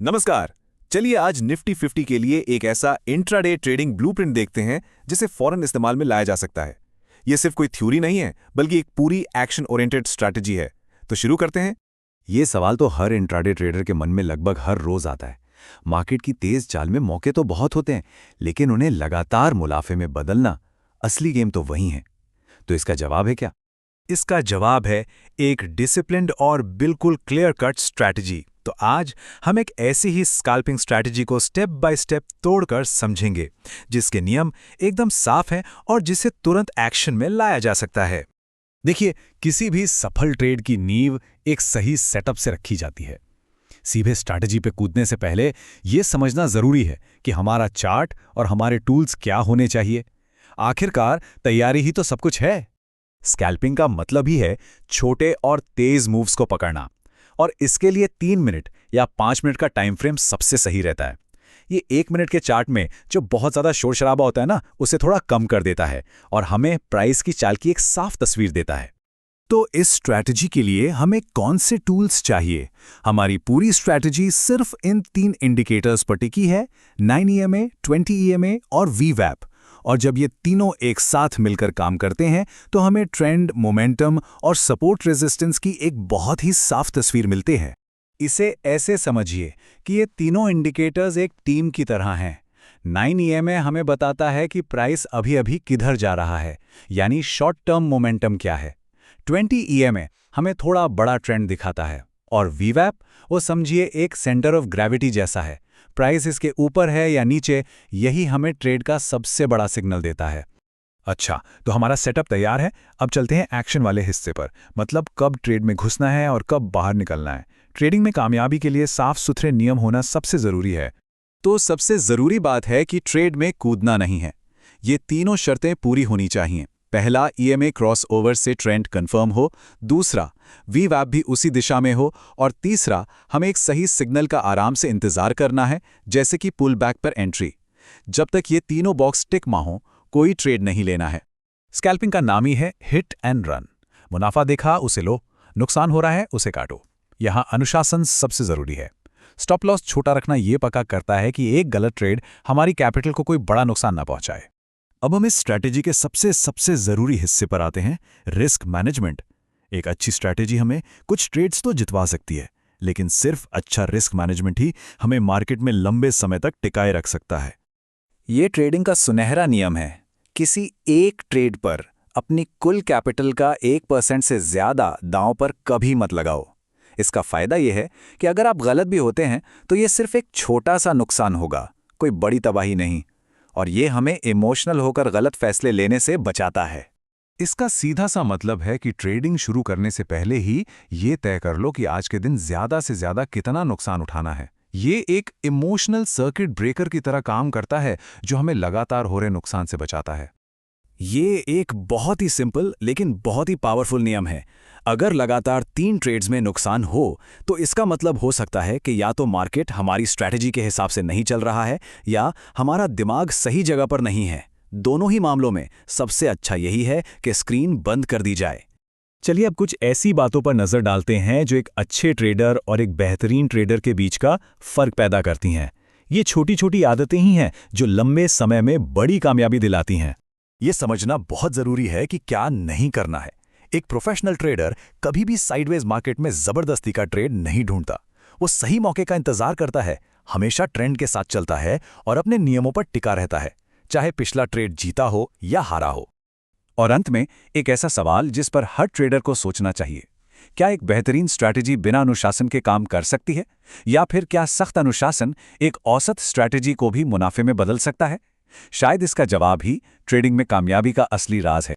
नमस्कार। चलिए आज निफ्टी 50 के लिए एक ऐसा इंट्राडे ट्रेडिंग ब्लूप्रिंट देखते हैं जिसे फौरन इस्तेमाल में लाया जा सकता है। यह सिर्फ कोई थ्योरी नहीं है बल्कि एक पूरी एक्शन ओरिएंटेड स्ट्रैटेजी है। तो शुरू करते हैं। ये सवाल तो हर इंट्राडे ट्रेडर के मन में लगभग हर रोज आता है। मार्केट की तेज चाल में मौके तो बहुत होते हैं, लेकिन उन्हें लगातार मुनाफे में बदलना, असली गेम तो वही है। तो इसका जवाब है क्या? इसका जवाब है एक डिसिप्लिन्ड और बिल्कुल क्लियर कट स्ट्रैटेजी। तो आज हम एक ऐसी ही स्कैल्पिंग स्ट्रैटेजी को स्टेप बाय स्टेप तोड़कर समझेंगे, जिसके नियम एकदम साफ हैं और जिसे तुरंत एक्शन में लाया जा सकता है। देखिए, किसी भी सफल ट्रेड की नींव एक सही सेटअप से रखी जाती है। सीधे स्ट्रैटेजी पे कूदने से पहले ये समझना जरूरी है कि हमारा चार्ट और हमारे टूल्स क्या होने चाहिए। आखिरकार तैयारी ही तो सब कुछ है। स्कैल्पिंग का मतलब ही है छोटे और तेज मूव्स को पकड़ना, और इसके लिए 3 मिनट या 5 मिनट का टाइम फ्रेम सबसे सही रहता है। ये 1 मिनट के चार्ट में जो बहुत ज़्यादा शोर शराबा होता है ना, उसे थोड़ा कम कर देता है और हमें प्राइस की चाल की एक साफ तस्वीर देता है। तो इस स्ट्रैटेजी के लिए हमें कौन से टूल्स चाहिए? हमारी पूरी स्ट्रैटेजी सिर्फ इन 3 इंडिकेटर्स पर टिकी है: 9 EMA, 20 EMA और VWAP। और जब ये तीनों एक साथ मिलकर काम करते हैं तो हमें ट्रेंड, मोमेंटम और सपोर्ट रेजिस्टेंस की एक बहुत ही साफ तस्वीर मिलती है। इसे ऐसे समझिए कि ये तीनों इंडिकेटर्स एक टीम की तरह हैं। 9 EMA हमें बताता है कि प्राइस अभी-अभी किधर जा रहा है, यानी शॉर्ट टर्म मोमेंटम क्या है। 20 EMA हमें थोड़ा बड़ा ट्रेंड दिखाता है, और VWAP वो समझिए एक सेंटर ऑफ ग्रेविटी जैसा है। प्राइस इसके ऊपर है या नीचे, यही हमें ट्रेड का सबसे बड़ा सिग्नल देता है। अच्छा, तो हमारा सेटअप तैयार है। अब चलते हैं एक्शन वाले हिस्से पर, मतलब कब ट्रेड में घुसना है और कब बाहर निकलना है। ट्रेडिंग में कामयाबी के लिए साफ सुथरे नियम होना सबसे ज़रूरी है। तो सबसे ज़रूरी बात है कि ट्रेड में कूदना नहीं है। ये तीनों शर्तें पूरी होनी चाहिए। पहला, EMA क्रॉस ओवर से ट्रेंड कंफर्म हो। दूसरा, VWAP भी उसी दिशा में हो। और तीसरा, हमें एक सही सिग्नल का आराम से इंतजार करना है, जैसे कि पुल बैक पर एंट्री। जब तक ये तीनों बॉक्स टिक ना हो, कोई ट्रेड नहीं लेना है। स्कैल्पिंग का नाम ही है हिट एंड रन। मुनाफा देखा उसे लो, नुकसान हो रहा है उसे काटो। यहाँ अनुशासन सबसे जरूरी है। स्टॉप लॉस छोटा रखना ये पक्का करता है कि एक गलत ट्रेड हमारी कैपिटल को कोई बड़ा नुकसान ना पहुंचाए। अब हम इस स्ट्रैटेजी के सबसे जरूरी हिस्से पर आते हैं, रिस्क मैनेजमेंट। एक अच्छी स्ट्रैटेजी हमें कुछ ट्रेड्स तो जितवा सकती है, लेकिन सिर्फ अच्छा रिस्क मैनेजमेंट ही हमें मार्केट में लंबे समय तक टिकाए रख सकता है। ये ट्रेडिंग का सुनहरा नियम है। किसी एक ट्रेड पर अपनी कुल कैपिटल का 1% से ज्यादा दांव पर कभी मत लगाओ। इसका फायदा यह है कि अगर आप गलत भी होते हैं तो ये सिर्फ एक छोटा सा नुकसान होगा, कोई बड़ी तबाही नहीं। और ये हमें इमोशनल होकर गलत फैसले लेने से बचाता है। इसका सीधा सा मतलब है कि ट्रेडिंग शुरू करने से पहले ही ये तय कर लो कि आज के दिन ज्यादा से ज्यादा कितना नुकसान उठाना है। ये एक इमोशनल सर्किट ब्रेकर की तरह काम करता है, जो हमें लगातार हो रहे नुकसान से बचाता है। ये एक बहुत ही सिंपल लेकिन बहुत ही पावरफुल नियम है। अगर लगातार 3 ट्रेड्स में नुकसान हो तो इसका मतलब हो सकता है कि या तो मार्केट हमारी स्ट्रैटेजी के हिसाब से नहीं चल रहा है, या हमारा दिमाग सही जगह पर नहीं है। दोनों ही मामलों में सबसे अच्छा यही है कि स्क्रीन बंद कर दी जाए। चलिए अब कुछ ऐसी बातों पर नजर डालते हैं जो एक अच्छे ट्रेडर और एक बेहतरीन ट्रेडर के बीच का फर्क पैदा करती हैं। ये छोटी छोटी आदतें ही हैं जो लंबे समय में बड़ी कामयाबी दिलाती हैं। ये समझना बहुत जरूरी है कि क्या नहीं करना है। एक प्रोफेशनल ट्रेडर कभी भी साइडवेज मार्केट में जबरदस्ती का ट्रेड नहीं ढूंढता। वो सही मौके का इंतजार करता है, हमेशा ट्रेंड के साथ चलता है और अपने नियमों पर टिका रहता है, चाहे पिछला ट्रेड जीता हो या हारा हो। और अंत में एक ऐसा सवाल जिस पर हर ट्रेडर को सोचना चाहिए: क्या एक बेहतरीन स्ट्रैटेजी बिना अनुशासन के काम कर सकती है, या फिर क्या सख्त अनुशासन एक औसत स्ट्रैटेजी को भी मुनाफे में बदल सकता है? शायद इसका जवाब ही ट्रेडिंग में कामयाबी का असली राज है।